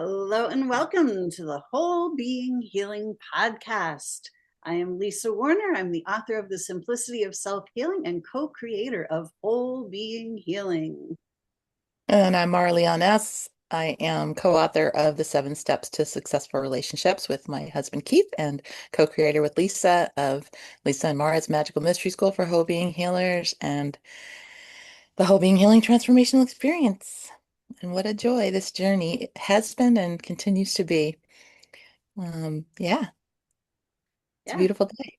Hello and welcome to the Whole Being Healing Podcast. I am Lisa Warner. I'm the author of The Simplicity of Self-Healing and co-creator of Whole Being Healing. And I'm Maura and I am co-author of The 7 Steps to Successful Relationships with my husband Keith and co-creator with Lisa of Lisa and Maura's Magical Mystery School for Whole Being Healers and the Whole Being Healing Transformational Experience. And what a joy this journey has been and continues to be. Yeah, it's a Yeah, beautiful day.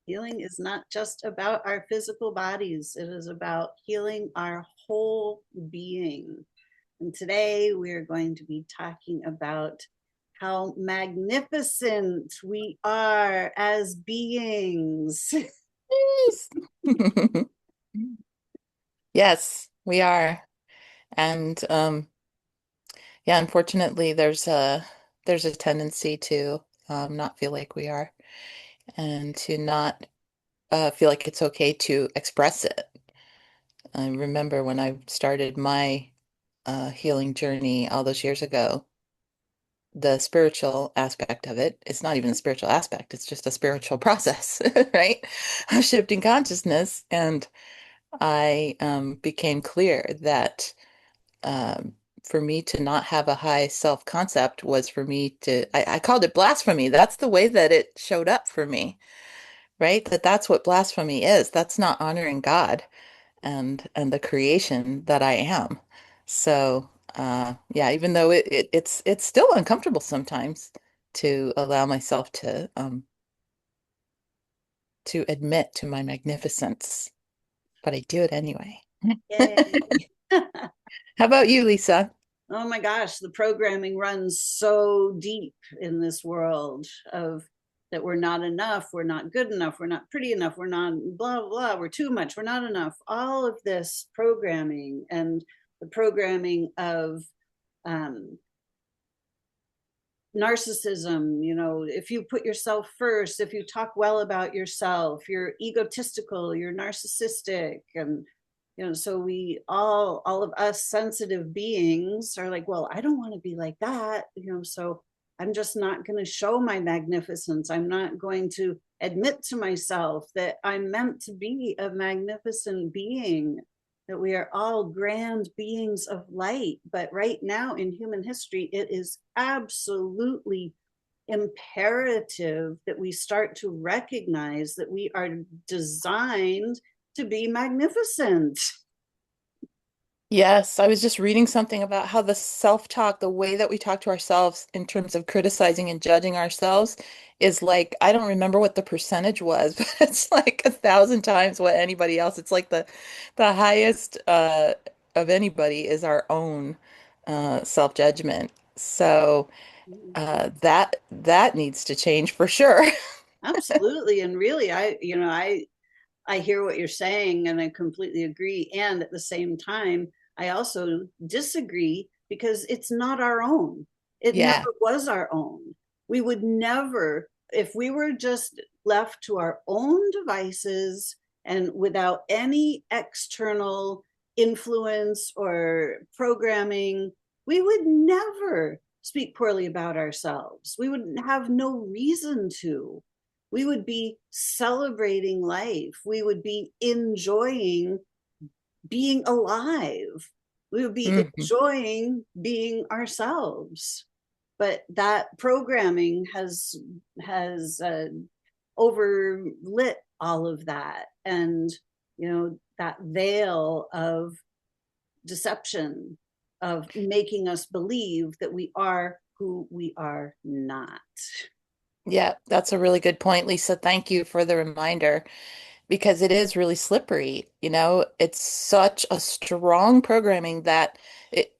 healing is not just about our physical bodies. It is about healing our whole being. And today we are going to be talking about how magnificent we are as beings. Yes. Yes, we are. And yeah, unfortunately, there's a tendency to not feel like we are, and to not feel like it's okay to express it. I remember when I started my healing journey all those years ago, the spiritual aspect of it, it's not even a spiritual aspect, it's just a spiritual process, right? Of shifting consciousness. And I became clear that um, for me to not have a high self-concept was for me to, I called it blasphemy. That's the way that it showed up for me, right? That's what blasphemy is. That's not honoring God and the creation that I am. So, yeah, even though it's still uncomfortable sometimes to allow myself to admit to my magnificence, but I do it anyway. Yay. How about you, Lisa? Oh my gosh, the programming runs so deep in this world of that we're not enough, we're not good enough, we're not pretty enough, we're not blah, blah, blah, we're too much, we're not enough. All of this programming and the programming of um, narcissism, if you put yourself first, if you talk well about yourself, you're egotistical, you're narcissistic. And so we all of us sensitive beings are like, well, I don't want to be like that, so I'm just not going to show my magnificence. I'm not going to admit to myself that I'm meant to be a magnificent being, that we are all grand beings of light. But right now in human history, it is absolutely imperative that we start to recognize that we are designed to be magnificent. Yes, I was just reading something about how the self-talk, the way that we talk to ourselves in terms of criticizing and judging ourselves is like, I don't remember what the percentage was, but it's like 1,000 times what anybody else. It's like the highest of anybody is our own self-judgment. So that needs to change for sure. Absolutely. And really, I hear what you're saying and I completely agree. And at the same time, I also disagree because it's not our own. It never Yeah. was our own. We would never, if we were just left to our own devices and without any external influence or programming, we would never speak poorly about ourselves. We would have no reason to. We would be celebrating life. We would be enjoying being alive. We would be Mhm. enjoying being ourselves. But that programming has overlit all of that, and that veil of deception of making us believe that we are who we are not. Yeah, that's a really good point, Lisa. Thank you for the reminder because it is really slippery. It's such a strong programming that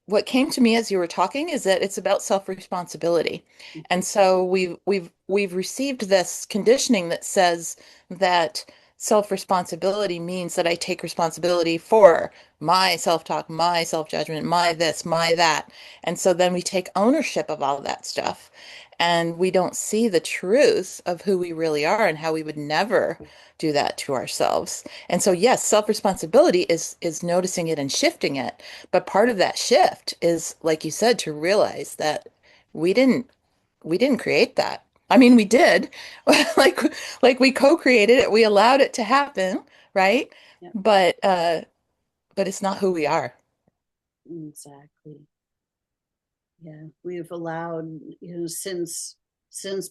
what came to me as you were talking is that it's about self-responsibility. And so we've received this conditioning that says that self-responsibility means that I take responsibility for my self-talk, my self-judgment, my this, my that. And so then we take ownership of all that stuff and we don't see the truth of who we really are and how we would never do that to ourselves. And so yes, self-responsibility is noticing it and shifting it. But part of that shift is, like you said, to realize that we didn't we didn't create that. I mean, we did. Like like we co-created it. We allowed it to happen, right? Yeah, But but it's not who we are. exactly. Yeah, we've allowed, since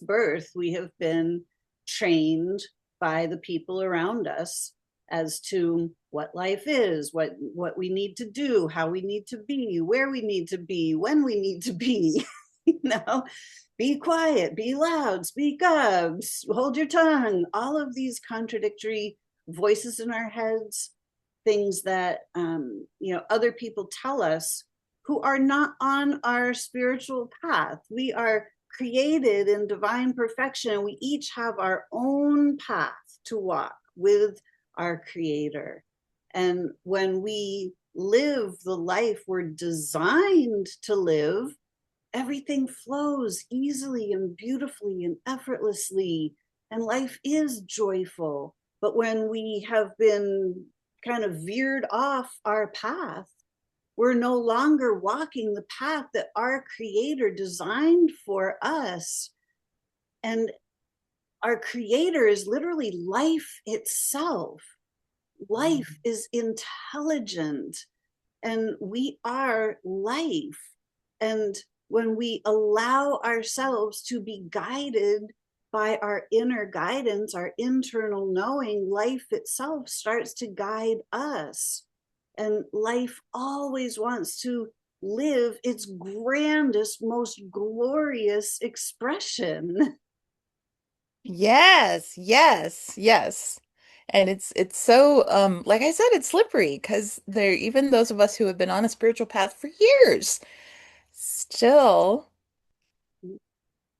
birth, we have been trained by the people around us as to what life is, what we need to do, how we need to be, where we need to be, when we need to be. you know, be quiet, be loud, speak up, hold your tongue. All of these contradictory voices in our heads, things that other people tell us who are not on our spiritual path. We are created in divine perfection. We each have our own path to walk with our Creator. And when we live the life we're designed to live, everything flows easily and beautifully and effortlessly, and life is joyful. But when we have been kind of veered off our path, we're no longer walking the path that our Creator designed for us. And our Creator is literally life itself. Life is intelligent, and we are life. And when we allow ourselves to be guided by our inner guidance, our internal knowing, life itself starts to guide us. And life always wants to live its grandest, most glorious expression. Yes, yes, yes. And it's so like I said, it's slippery because there even those of us who have been on a spiritual path for years still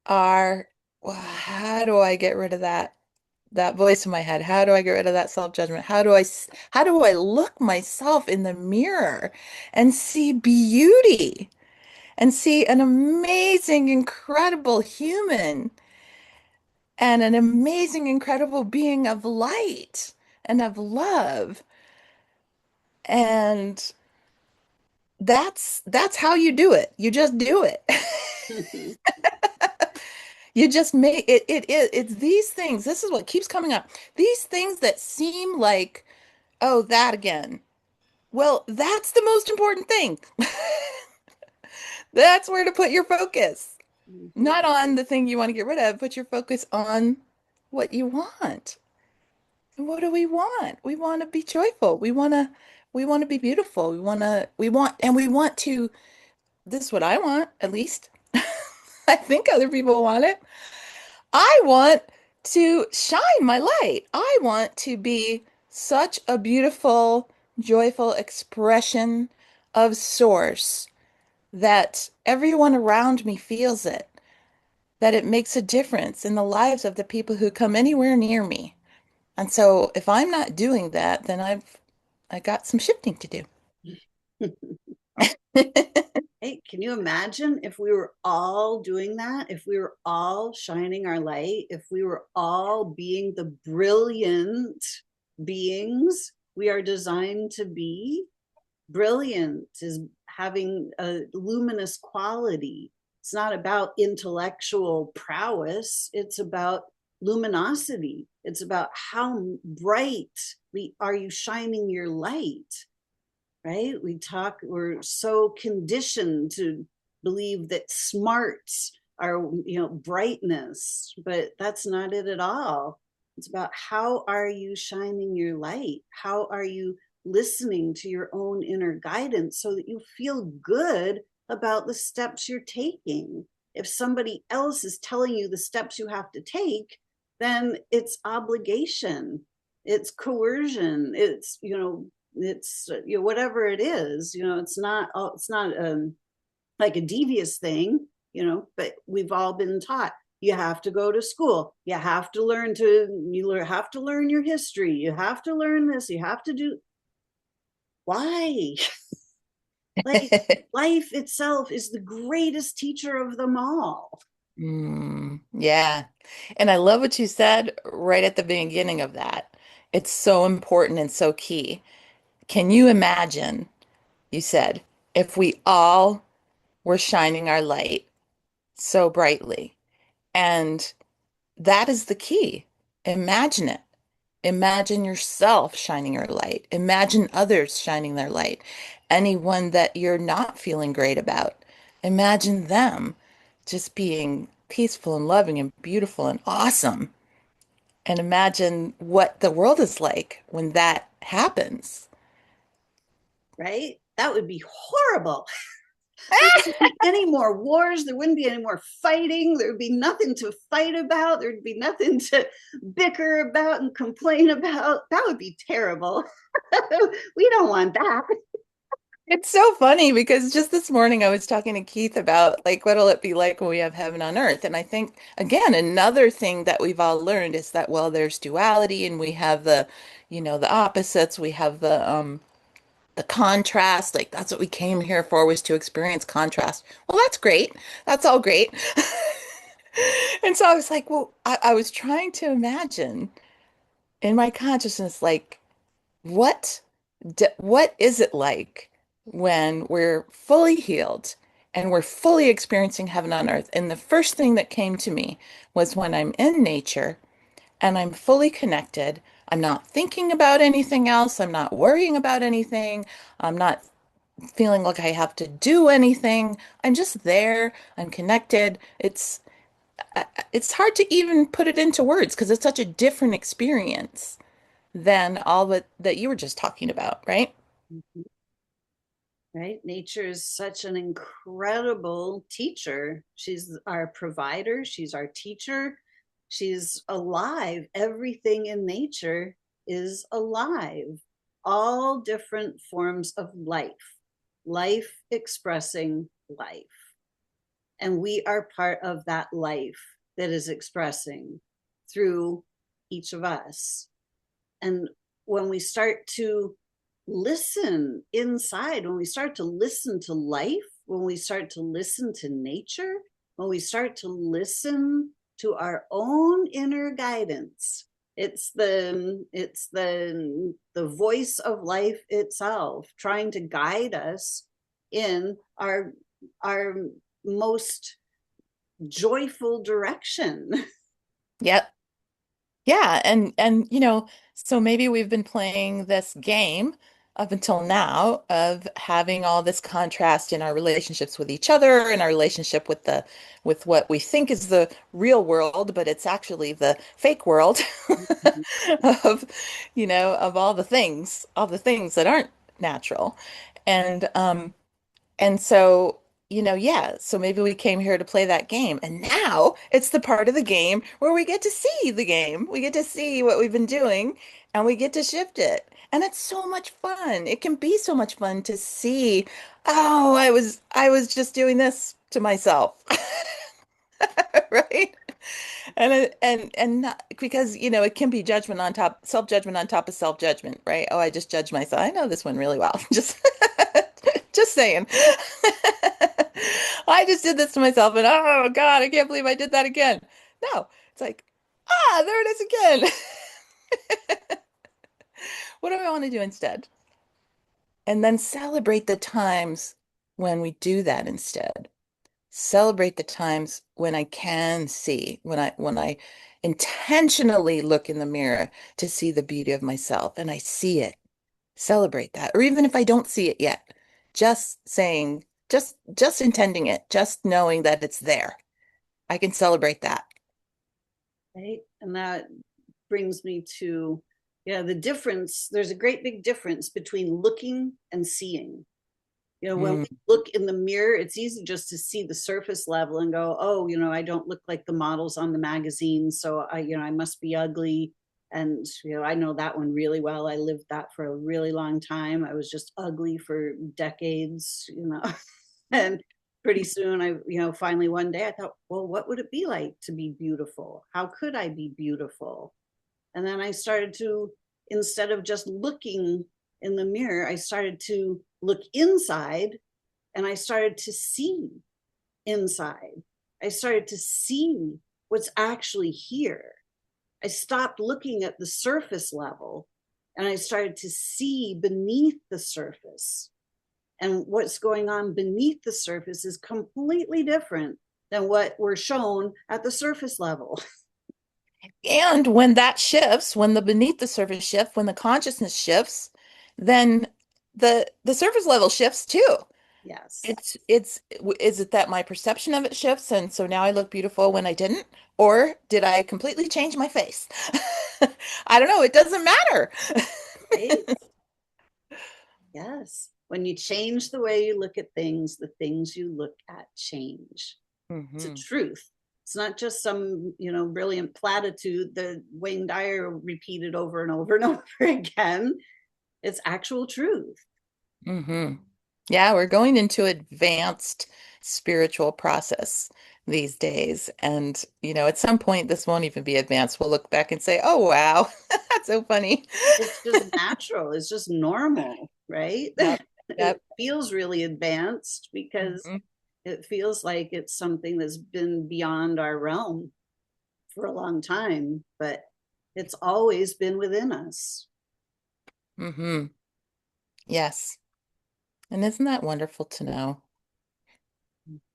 are, well, how do I get rid of that voice in my head? How do I get rid of that self-judgment? How do I look myself in the mirror and see beauty and see an amazing, incredible human and an amazing, incredible being of light and of love? And that's how you do it. You just do it. You just make it's these things. This is what keeps coming up. These things that seem like, oh, that again. Well, that's the most important thing. That's where to put your focus. Not on the thing you want to get rid of, put your focus on what you want. And what do we want? We want to be joyful. We want to be beautiful. We want to, this is what I want, at least. I think other people want it. I want to shine my light. I want to be such a beautiful, joyful expression of source that everyone around me feels it, that it makes a difference in the lives of the people who come anywhere near me. And so if I'm not doing that, then I got some shifting to do. Hey, can you imagine if we were all doing that? If we were all shining our light, if we were all being the brilliant beings we are designed to be? Brilliant is having a luminous quality. It's not about intellectual prowess, it's about luminosity. It's about how brightly are you shining your light, right? We're so conditioned to believe that smarts are, brightness, but that's not it at all. It's about how are you shining your light? How are you listening to your own inner guidance so that you feel good about the steps you're taking? If somebody else is telling you the steps you have to take, then it's obligation, it's coercion, it's whatever it is. It's not like a devious thing, but we've all been taught you have to go to school, you have to have to learn your history, you have to learn this, you have to do. Why? Like, life itself is the greatest teacher of them all. Yeah. And I love what you said right at the beginning of that. It's so important and so key. Can you imagine, you said, if we all were shining our light so brightly? And that is the key. Imagine it. Imagine yourself shining your light. Imagine others shining their light. Anyone that you're not feeling great about, imagine them just being peaceful and loving and beautiful and awesome. And imagine what the world is like when that happens. Right? That would be horrible. There wouldn't be any more wars. There wouldn't be any more fighting. There would be nothing to fight about. There'd be nothing to bicker about and complain about. That would be terrible. We don't want that. It's so funny because just this morning I was talking to Keith about like what'll it be like when we have heaven on earth. And I think again, another thing that we've all learned is that well, there's duality and we have the opposites, we have the contrast. Like that's what we came here for was to experience contrast. Well, that's great. That's all great. And so I was like, well, I was trying to imagine in my consciousness, like what what is it like when we're fully healed and we're fully experiencing heaven on earth? And the first thing that came to me was when I'm in nature and I'm fully connected. I'm not thinking about anything else. I'm not worrying about anything. I'm not feeling like I have to do anything. I'm just there. I'm connected. It's hard to even put it into words because it's such a different experience than all that you were just talking about, right? Right? Nature is such an incredible teacher. She's our provider, she's our teacher, she's alive. Everything in nature is alive. All different forms of life, life expressing life. And we are part of that life that is expressing through each of us. And when we start to listen inside, when we start to listen to life, when we start to listen to nature, when we start to listen to our own inner guidance, it's the voice of life itself trying to guide us in our most joyful direction. Yep. Yeah, and so maybe we've been playing this game up until now of having all this contrast in our relationships with each other and our relationship with what we think is the real world, but it's actually the fake world of of all the things that aren't natural. And so, yeah, so maybe we came here to play that game. And now it's the part of the game where we get to see the game. We get to see what we've been doing and we get to shift it. And it's so much fun. It can be so much fun to see, oh, I was just doing this to myself. Right? And not, because it can be judgment on top, self-judgment on top of self-judgment, right? Oh, I just judge myself. I know this one really well. Just saying. I just did this to myself and oh God, I can't believe I did that again. No, it's like, there it is again. What do I want to do instead? And then celebrate the times when we do that instead. Celebrate the times when I can see, when I intentionally look in the mirror to see the beauty of myself and I see it. Celebrate that. Or even if I don't see it yet, just saying, just intending it, just knowing that it's there. I can celebrate that. Right? And that brings me to, yeah, the difference. There's a great big difference between looking and seeing. When Mm, we look in the mirror, it's easy just to see the surface level and go, oh, I don't look like the models on the magazine, so I must be ugly. And I know that one really well. I lived that for a really long time. I was just ugly for decades. And pretty soon finally one day I thought, well, what would it be like to be beautiful? How could I be beautiful? And then I started to, instead of just looking in the mirror, I started to look inside, and I started to see inside. I started to see what's actually here. I stopped looking at the surface level, and I started to see beneath the surface. And what's going on beneath the surface is completely different than what we're shown at the surface level. And when that shifts, when the beneath the surface shift, when the consciousness shifts, then the surface level shifts too. Yes. It's is it that my perception of it shifts and so now I look beautiful when I didn't? Or did I completely change my face? I don't know. It doesn't matter. Right? Yes. When you change the way you look at things, the things you look at change. It's a Hmm. truth. It's not just some, brilliant platitude that Wayne Dyer repeated over and over and over again. It's actual truth. Hmm. Yeah, we're going into advanced spiritual process these days. And, at some point, this won't even be advanced. We'll look back and say, oh, wow, that's so funny. It's just natural. It's just normal, right? Yep. It Yep. feels really advanced because Hmm. it feels like it's something that's been beyond our realm for a long time, but it's always been within us. Hmm. Yes. And isn't that wonderful to know?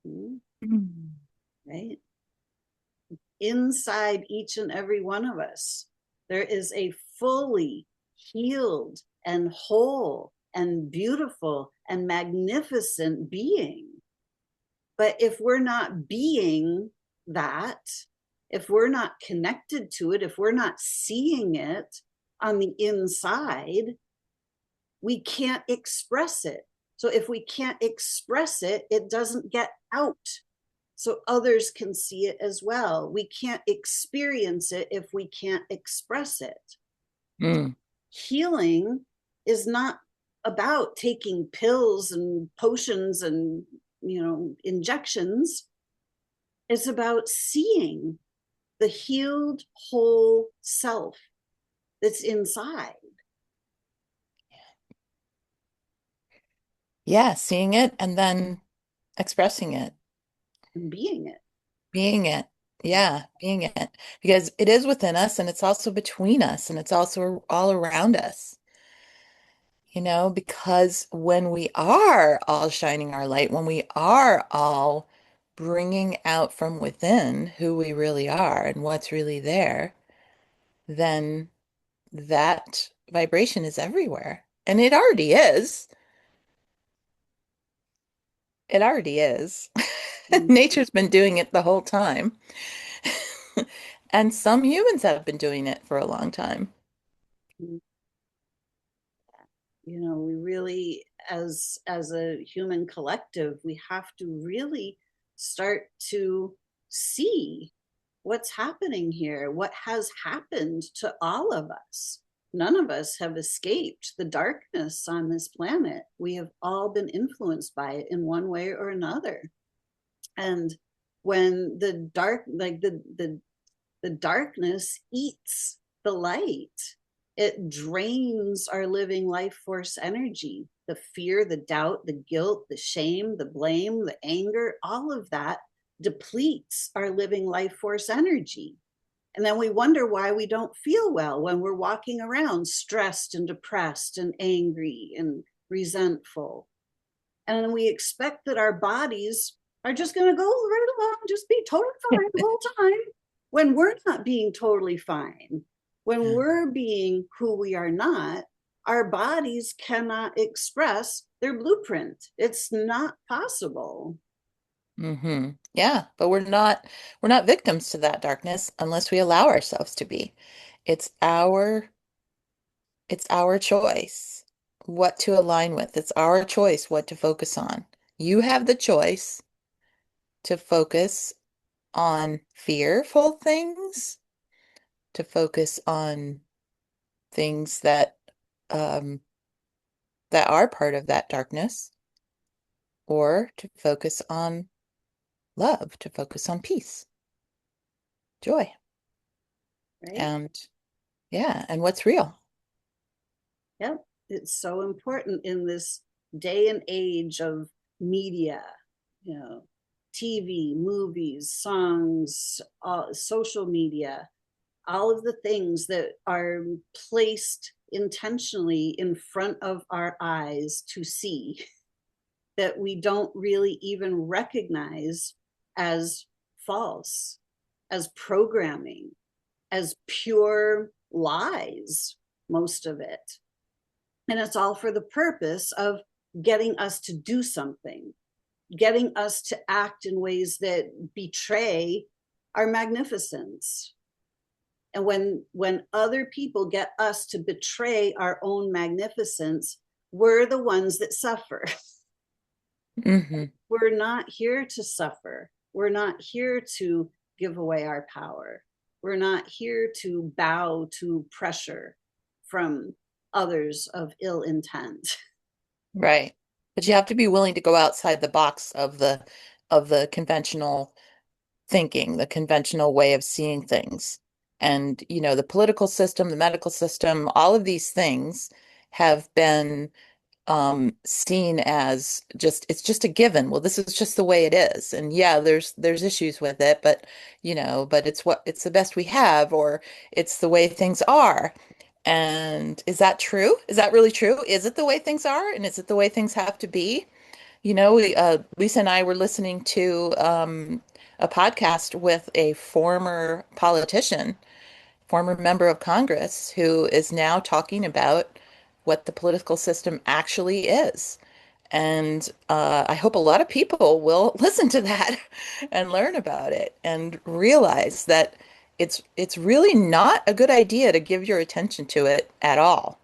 Mhm. Mm. Right? Inside each and every one of us, there is a fully healed and whole and beautiful and magnificent being. But if we're not being that, if we're not connected to it, if we're not seeing it on the inside, we can't express it. So if we can't express it, it doesn't get out so others can see it as well. We can't experience it if we can't express it. Mm. Healing is not about taking pills and potions and injections. It's about seeing the healed whole self that's inside Yeah, seeing it and then expressing it, and being it. being it. Yeah, being it. Because it is within us and it's also between us and it's also all around us. Because when we are all shining our light, when we are all bringing out from within who we really are and what's really there, then that vibration is everywhere. And it already is. It already is. Mm-hmm. Nature's been doing it the whole time. And some humans have been doing it for a long time. We really, as a human collective, we have to really start to see what's happening here, what has happened to all of us. None of us have escaped the darkness on this planet. We have all been influenced by it in one way or another. And when the darkness eats the light, it drains our living life force energy. The fear, the doubt, the guilt, the shame, the blame, the anger, all of that depletes our living life force energy. And then we wonder why we don't feel well when we're walking around stressed and depressed and angry and resentful. And then we expect that our bodies are just going to go right along, just be totally fine the whole time, when we're not being totally fine. When we're being who we are not, our bodies cannot express their blueprint. It's not possible. Yeah, but we're not victims to that darkness unless we allow ourselves to be. It's our it's our choice what to align with. It's our choice what to focus on. You have the choice to focus on fearful things, to focus on things um that are part of that darkness, or to focus on love, to focus on peace, joy, right? and yeah, and what's real. Yep. It's so important in this day and age of media, you know, TV, movies, songs, social media, all of the things that are placed intentionally in front of our eyes to see that we don't really even recognize as false, as programming, as pure lies, most of it. And it's all for the purpose of getting us to do something, getting us to act in ways that betray our magnificence. And when other people get us to betray our own magnificence, we're the ones that suffer. Hmm. We're not here to suffer. We're not here to give away our power. We're not here to bow to pressure from others of ill intent. Right. But you have to be willing to go outside the box of the conventional thinking, the conventional way of seeing things. And, the political system, the medical system, all of these things have been seen as it's just a given. Well, this is just the way it is. And yeah, there's issues with it, but but it's the best we have, or it's the way things are. And is that true? Is that really true? Is it the way things are? And is it the way things have to be? Lisa and I were listening to a podcast with a former politician, former member of Congress, who is now talking about what the political system actually is. And I hope a lot of people will listen to that and learn about it and realize that it's really not a good idea to give your attention to it at all.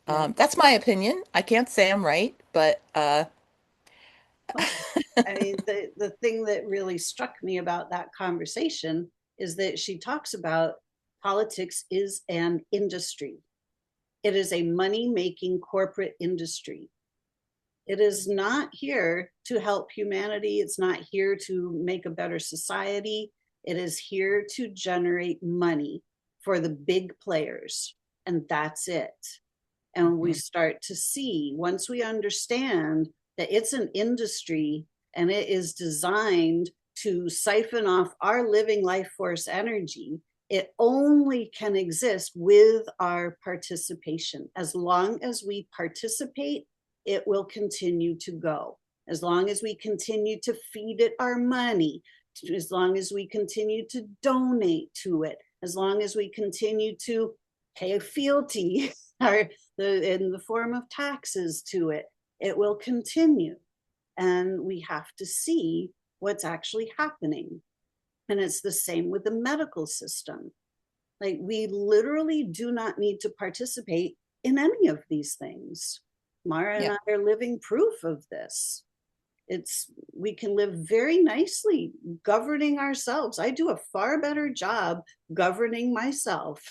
Yeah. That's my opinion. I can't say I'm right, but Well, I mean, the thing that really struck me about that conversation is that she talks about politics is an industry. It is a money making corporate industry. It is not here to help humanity. It's not here to make a better society. It is here to generate money for the big players. And that's it. And we mhm, start to see, once we understand that it's an industry and it is designed to siphon off our living life force energy, it only can exist with our participation. As long as we participate, it will continue to go. As long as we continue to feed it our money, as long as we continue to donate to it, as long as we continue to pay a fealty or in the form of taxes to it, it will continue. And we have to see what's actually happening. And it's the same with the medical system. Like, we literally do not need to participate in any of these things. Maura and yeah. I are living proof of this. It's We can live very nicely governing ourselves. I do a far better job governing myself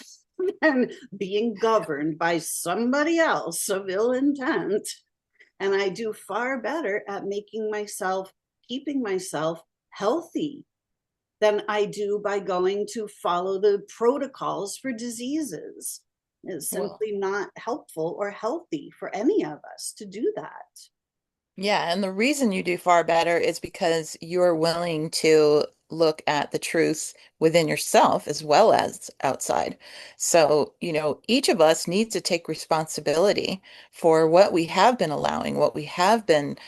than being governed by somebody else of ill intent. And I do far better at keeping myself healthy than I do by going to follow the protocols for diseases. It's Well, simply not helpful or healthy for any of us to do that. yeah, and the reason you do far better is because you're willing to look at the truth within yourself as well as outside. So, each of us needs to take responsibility for what we have been allowing, what we have been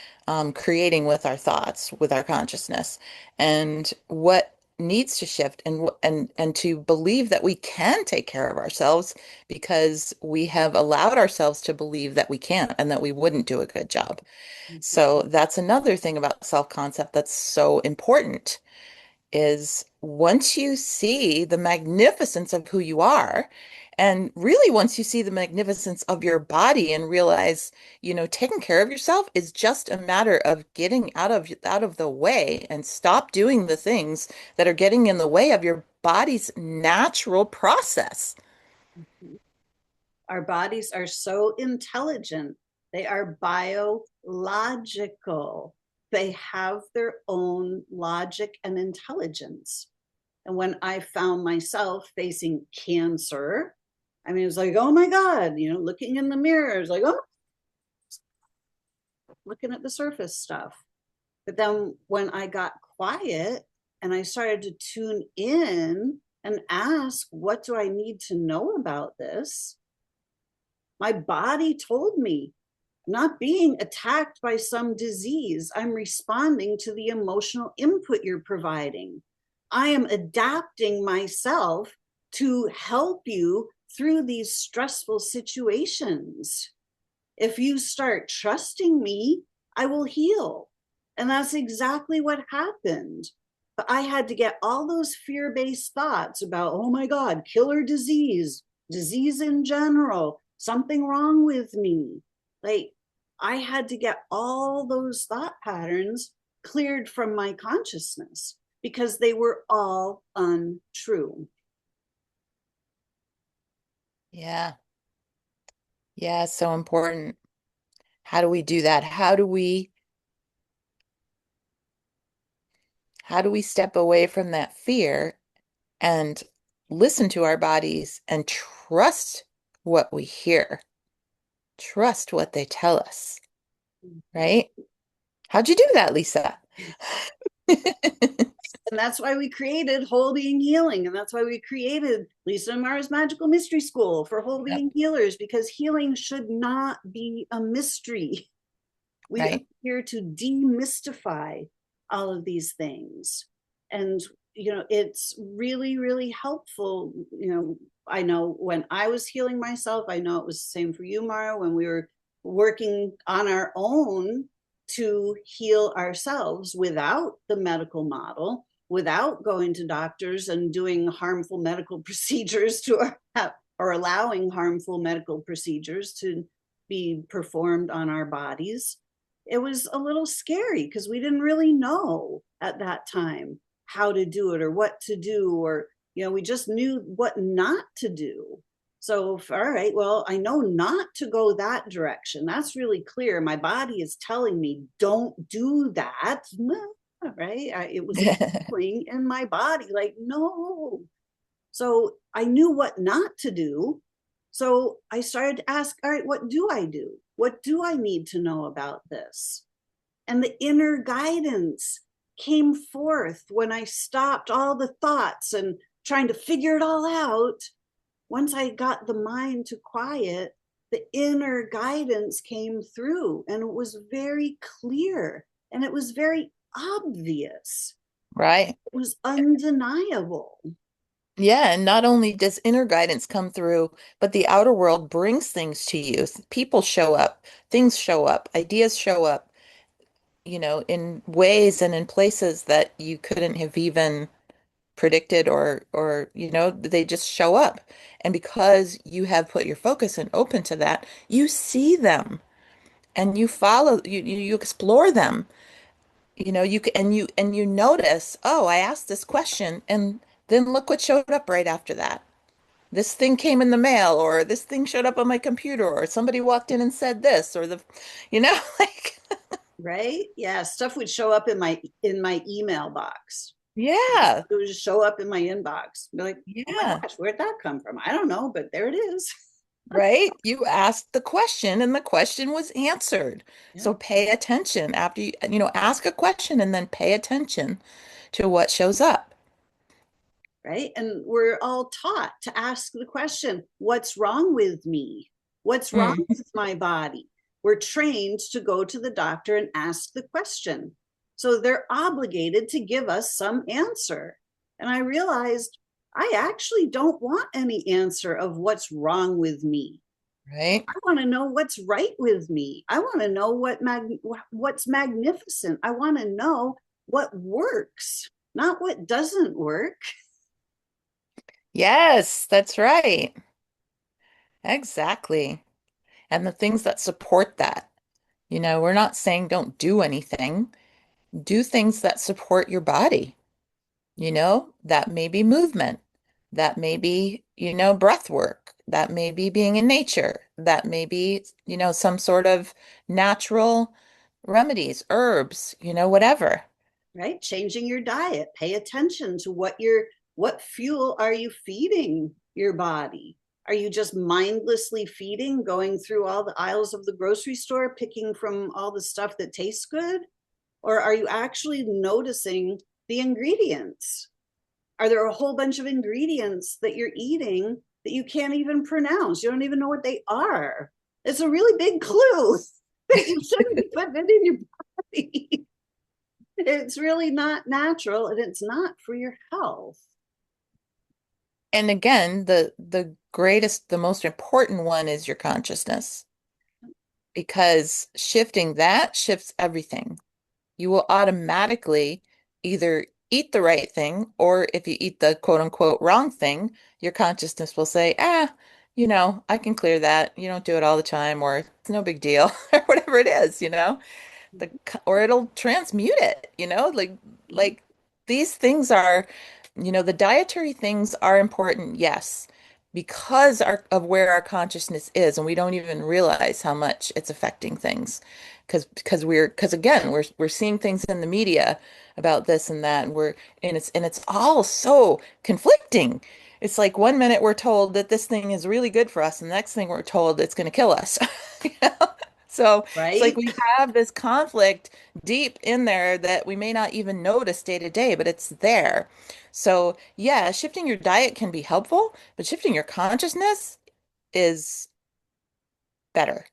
creating with our thoughts, with our consciousness, and what needs to shift, and to believe that we can take care of ourselves because we have allowed ourselves to believe that we can't and that we wouldn't do a good job. So that's another thing about self-concept that's so important is once you see the magnificence of who you are, and really once you see the magnificence of your body and realize, taking care of yourself is just a matter of getting out of the way and stop doing the things that are getting in the way of your body's natural process. Our bodies are so intelligent They are biological. They have their own logic and intelligence. And when I found myself facing cancer, I mean, it was like, oh my God, looking in the mirror, it's like, oh, looking at the surface stuff. But then when I got quiet and I started to tune in and ask, what do I need to know about this? My body told me, I'm not being attacked by some disease. I'm responding to the emotional input you're providing. I am adapting myself to help you through these stressful situations. If you start trusting me, I will heal. And that's exactly what happened. But I had to get all those fear based thoughts about, oh my God, killer disease, disease in general, something wrong with me. Like, I had to get all those thought patterns cleared from my consciousness because they were all untrue. Yeah. Yeah, so important. How do we do that? How do we step away from that fear and listen to our bodies and trust what we hear? Trust what they tell us, right? How'd you do that, Lisa? And that's why we created Whole Being Healing. And that's why we created Lisa and Mara's Magical Mystery School for Whole Yep. Being Healers, because healing should not be a mystery. We are Right. here to demystify all of these things. And, it's really, really helpful. I know when I was healing myself, I know it was the same for you, Mara, when we were working on our own to heal ourselves without the medical model, without going to doctors and doing harmful medical procedures or allowing harmful medical procedures to be performed on our bodies. It was a little scary because we didn't really know at that time how to do it or what to do, or we just knew what not to do. So, all right, well, I know not to go that direction. That's really clear. My body is telling me, don't do that. Right? It was a feeling in my body, like, no. So I knew what not to do. So I started to ask, all right, what do I do? What do I need to know about this? And the inner guidance came forth when I stopped all the thoughts and trying to figure it all out. Once I got the mind to quiet, the inner guidance came through, and it was very clear and it was very obvious. Right. It was undeniable. Yeah, and not only does inner guidance come through, but the outer world brings things to you. People show up, things show up, ideas show up, in ways and in places that you couldn't have even predicted or they just show up. And because you have put your focus and open to that, you see them and you follow, you explore them. You notice, oh, I asked this question and then look what showed up right after that. This thing came in the mail, or this thing showed up on my computer, or somebody walked in and said this, or like, Right? Yeah, stuff would show up in my email box. yeah, It would just show up in my inbox. Be like, oh my yeah, gosh, where'd that come from? I don't know, but there it is. right? You asked the question and the question was answered. Yeah. So pay attention after ask a question and then pay attention to what shows up. Right? And we're all taught to ask the question, what's wrong with me? What's wrong Mm, with my body? We're trained to go to the doctor and ask the question. So they're obligated to give us some answer. And I realized I actually don't want any answer of what's wrong with me. right? I want to know what's right with me. I want to know what's magnificent. I want to know what works, not what doesn't work. Yes, that's right. Exactly. And the things that support that. We're not saying don't do anything. Do things that support your body. That may be movement. That may be, breath work. That may be being in nature. That may be, some sort of natural remedies, herbs, whatever. Right? Changing your diet. Pay attention to what fuel are you feeding your body? Are you just mindlessly feeding, going through all the aisles of the grocery store, picking from all the stuff that tastes good? Or are you actually noticing the ingredients? Are there a whole bunch of ingredients that you're eating that you can't even pronounce? You don't even know what they are. It's a really big clue that you shouldn't be putting it in your body. It's really not natural and it's not for your health. And again, the greatest, the most important one is your consciousness, because shifting that shifts everything. You will automatically either eat the right thing, or if you eat the quote unquote wrong thing, your consciousness will say, I can clear that. You don't do it all the time, or it's no big deal, or whatever it is, or it'll transmute it, like these things are, the dietary things are important, yes, because of where our consciousness is, and we don't even realize how much it's affecting things. Because again, we're seeing things in the media about this and that, and it's all so conflicting. It's like one minute we're told that this thing is really good for us, and the next thing we're told it's going to kill us. You know? So it's like Right? we have this conflict deep in there that we may not even notice day to day, but it's there. So yeah, shifting your diet can be helpful, but shifting your consciousness is better.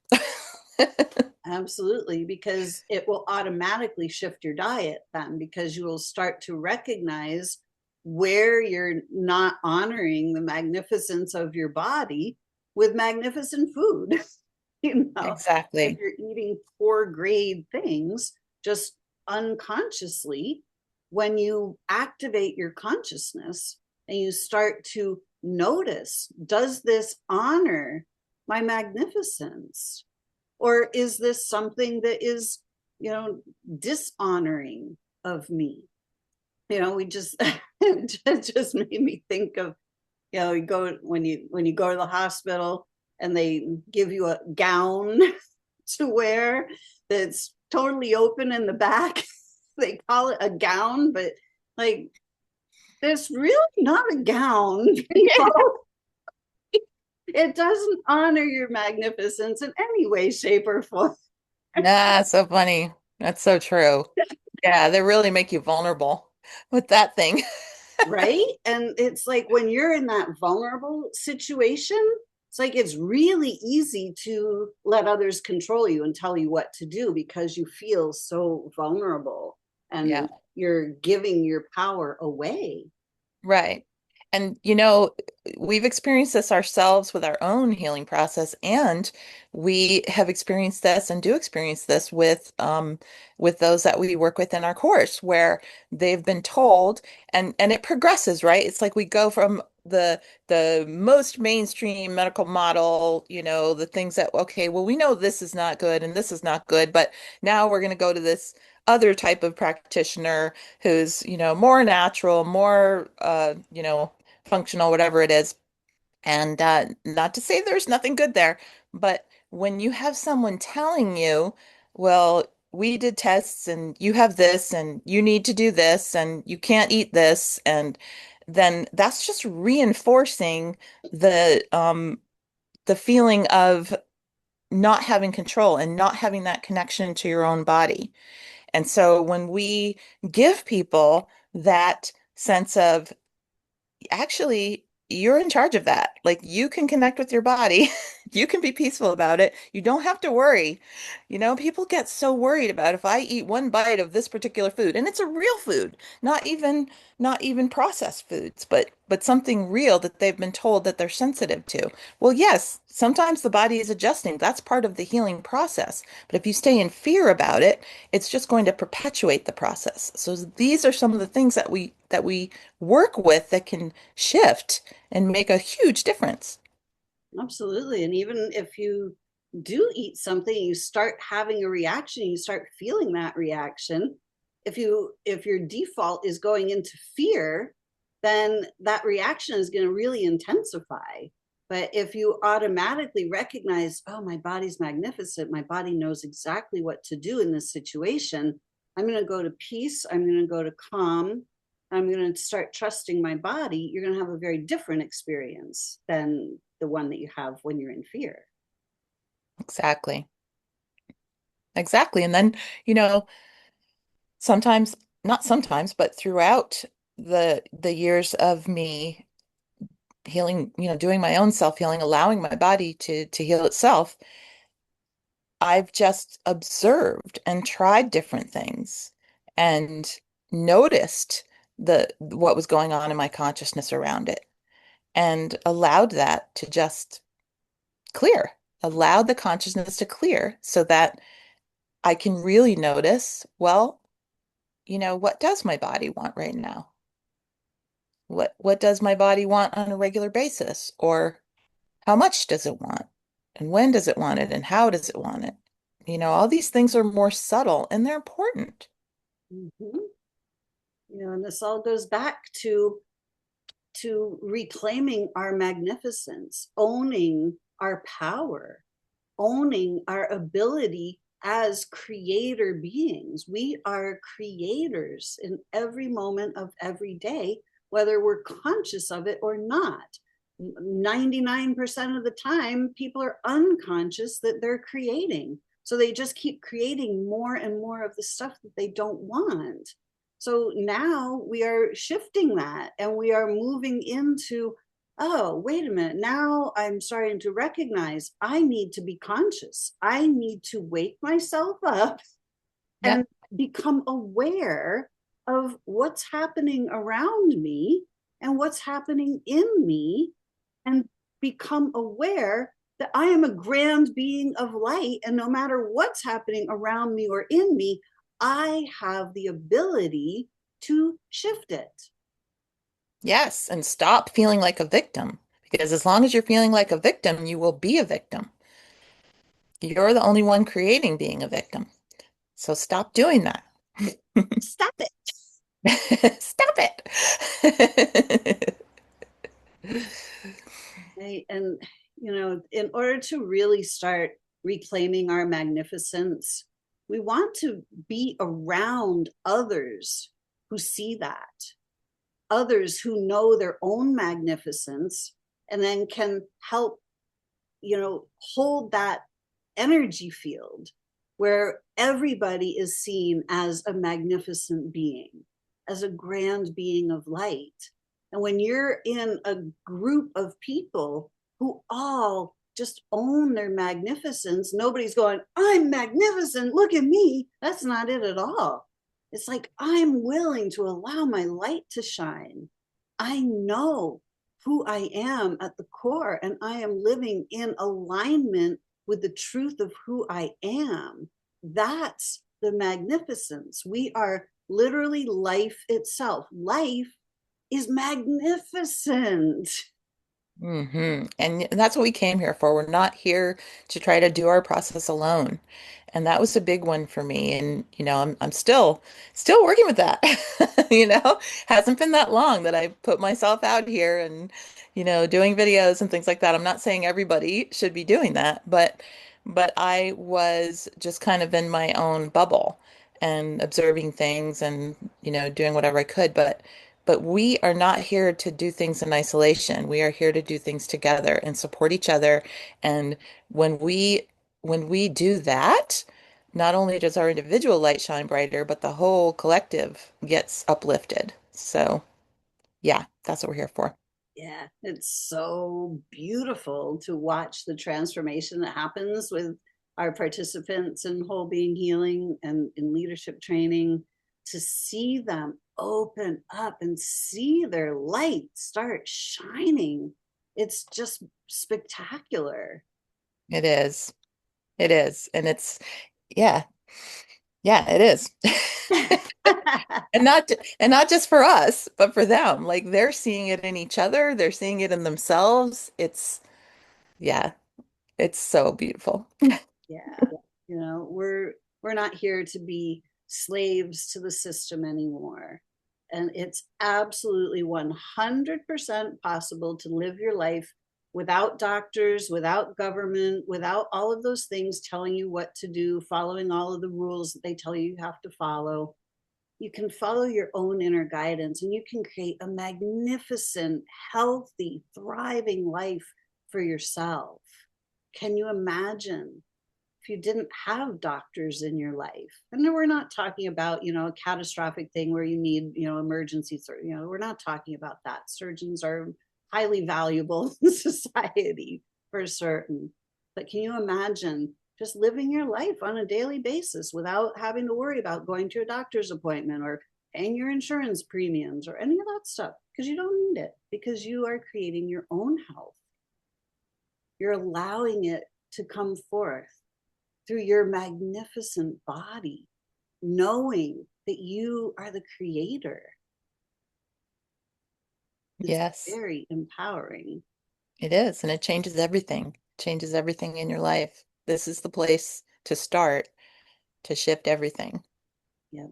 Absolutely, because it will automatically shift your diet then, because you will start to recognize where you're not honoring the magnificence of your body with magnificent food. If Exactly. you're eating poor grade things just unconsciously, when you activate your consciousness and you start to notice, does this honor my magnificence? Or is this something that is, dishonoring of me? We just it just made me think of, you go when you go to the hospital and they give you a gown to wear that's totally open in the back. They call it a gown, but like it's really not a gown. It doesn't honor your magnificence in any way, shape, or form. Nah, so funny. That's so true. Yeah, they really make you vulnerable with that thing. Right? And it's like when you're in that vulnerable situation, it's like it's really easy to let others control you and tell you what to do because you feel so vulnerable Yeah. and you're giving your power away. Right. And we've experienced this ourselves with our own healing process, and we have experienced this and do experience this with those that we work with in our course, where they've been told, and it progresses, right? It's like we go from the most mainstream medical model, the things that, okay, well, we know this is not good and this is not good, but now we're going to go to this other type of practitioner who's, more natural, more, functional, whatever it is. And not to say there's nothing good there, but when you have someone telling you, well, we did tests and you have this and you need to do this and you can't eat this, and then that's just reinforcing the feeling of not having control and not having that connection to your own body. And so when we give people that sense of, actually, you're in charge of that. Like, you can connect with your body. You can be peaceful about it. You don't have to worry. People get so worried about, if I eat one bite of this particular food, and it's a real food, not even processed foods, but something real that they've been told that they're sensitive to. Well, yes, sometimes the body is adjusting. That's part of the healing process. But if you stay in fear about it, it's just going to perpetuate the process. So these are some of the things that we work with that can shift and make a huge difference. Absolutely. And even if you do eat something, you start having a reaction, you start feeling that reaction. If your default is going into fear, then that reaction is going to really intensify. But if you automatically recognize, oh, my body's magnificent, my body knows exactly what to do in this situation, I'm going to go to peace, I'm going to go to calm, I'm going to start trusting my body, you're going to have a very different experience than the one that you have when you're in fear. Exactly. Exactly. And then, you know, sometimes, not sometimes, but throughout the years of me healing, you know, doing my own self-healing, allowing my body to heal itself, I've just observed and tried different things and noticed the what was going on in my consciousness around it and allowed that to just clear, allowed the consciousness to clear so that I can really notice, well, you know, what does my body want right now? What does my body want on a regular basis? Or how much does it want? And when does it want it? And how does it want it? You know, all these things are more subtle and they're important. Mm-hmm. And this all goes back to reclaiming our magnificence, owning our power, owning our ability as creator beings. We are creators in every moment of every day, whether we're conscious of it or not. 99% of the time, people are unconscious that they're creating. So they just keep creating more and more of the stuff that they don't want. So now we are shifting that and we are moving into, oh, wait a minute. Now I'm starting to recognize I need to be conscious. I need to wake myself up Yep. and become aware of what's happening around me and what's happening in me, and become aware that I am a grand being of light. And no matter what's happening around me or in me, I have the ability to shift it. Yes. And stop feeling like a victim. Because as long as you're feeling like a victim, you will be a victim. You're the only one creating being a victim. So stop doing that. Stop it. Stop it. Right? And, in order to really start reclaiming our magnificence, we want to be around others who see that, others who know their own magnificence, and then can help, hold that energy field where everybody is seen as a magnificent being, as a grand being of light. And when you're in a group of people who all just own their magnificence, nobody's going, I'm magnificent, look at me. That's not it at all. It's like, I'm willing to allow my light to shine. I know who I am at the core, and I am living in alignment with the truth of who I am. That's the magnificence. We are literally life itself. Life is magnificent. And that's what we came here for. We're not here to try to do our process alone. And that was a big one for me. And, you know, I'm still working with that. You know, hasn't been that long that I put myself out here and, you know, doing videos and things like that. I'm not saying everybody should be doing that, but I was just kind of in my own bubble and observing things and, you know, doing whatever I could. But we are not here to do things in isolation. We are here to do things together and support each other. And when we do that, not only does our individual light shine brighter, but the whole collective gets uplifted. So, yeah, that's what we're here for. Yeah, it's so beautiful to watch the transformation that happens with our participants in whole being healing and in leadership training, to see them open up and see their light start shining. It's just spectacular. It is. It is. And it's, yeah, yeah, it is. And not just for us, but for them. Like they're seeing it in each other, they're seeing it in themselves. Yeah, it's so beautiful. Yeah, we're not here to be slaves to the system anymore. And it's absolutely 100% possible to live your life without doctors, without government, without all of those things telling you what to do, following all of the rules that they tell you you have to follow. You can follow your own inner guidance and you can create a magnificent, healthy, thriving life for yourself. Can you imagine if you didn't have doctors in your life? And we're not talking about, a catastrophic thing where you need, emergency, we're not talking about that. Surgeons are highly valuable in society for certain. But can you imagine just living your life on a daily basis without having to worry about going to a doctor's appointment or paying your insurance premiums or any of that stuff? Because you don't need it, because you are creating your own health. You're allowing it to come forth through your magnificent body, knowing that you are the creator. It's Yes, very empowering. it is. And it changes everything, changes everything in your life. This is the place to start to shift everything. Yeah.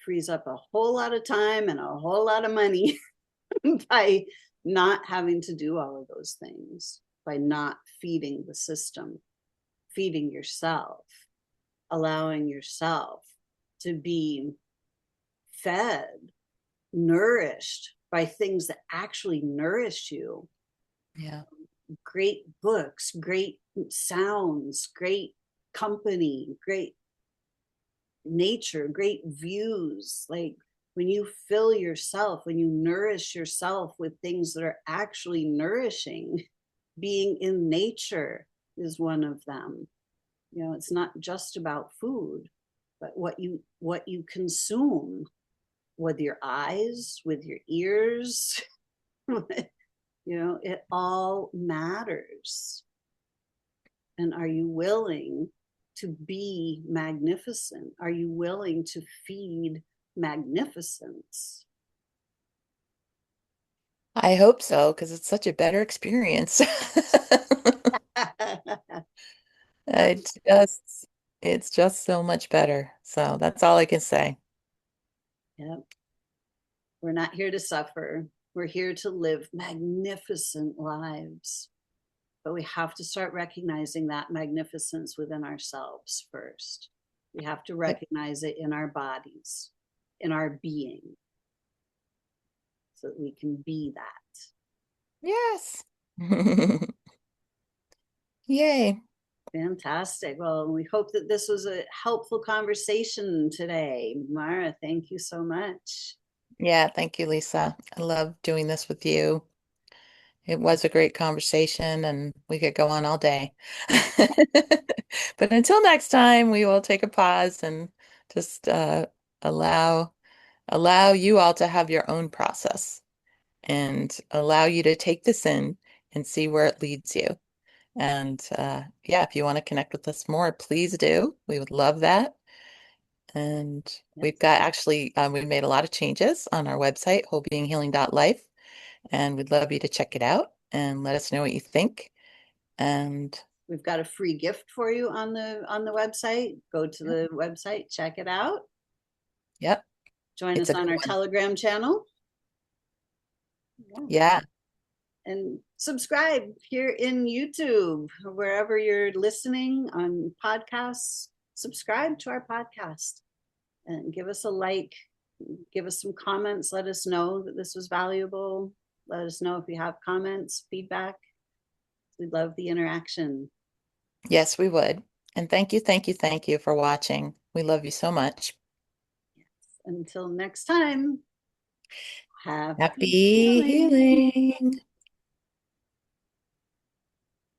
Frees up a whole lot of time and a whole lot of money by not having to do all of those things, by not feeding the system, feeding yourself, allowing yourself to be fed, nourished by things that actually nourish you. Yeah. Great books, great sounds, great company, great nature, great views. Like when you fill yourself, when you nourish yourself with things that are actually nourishing, being in nature is one of them. It's not just about food, but what you consume with your eyes, with your ears. It all matters. And are you willing to be magnificent? Are you willing to feed magnificence? I hope so, because it's such a better experience. It's just, it's just so much better. So that's all I can say. Yeah. We're not here to suffer. We're here to live magnificent lives. But we have to start recognizing that magnificence within ourselves first. We have to Yep. recognize it in our bodies, in our being, so that we can be that. Yes. Yay. Fantastic. Well, we hope that this was a helpful conversation today. Maura, thank you so much. Yeah, thank you, Lisa. I love doing this with you. It was a great conversation and we could go on all day. But until next time, we will take a pause and just allow allow you all to have your own process and allow you to take this in and see where it leads you. And yeah, if you want to connect with us more, please do. We would love that. And Yes. we've got actually, we made a lot of changes on our website, wholebeinghealing.life, and we'd love you to check it out and let us know what you think. And We've got a free gift for you on the website. Go to yep, the website, check it out. yep, Join it's us a on good our one. Telegram channel. Yeah. Yeah, And subscribe here in YouTube, wherever you're listening on podcasts. Subscribe to our podcast and give us a like, give us some comments. Let us know that this was valuable. Let us know if you have comments, feedback. We love the interaction. yes, we would. And thank you for watching. We love you so much. Until next time, happy Happy healing. healing.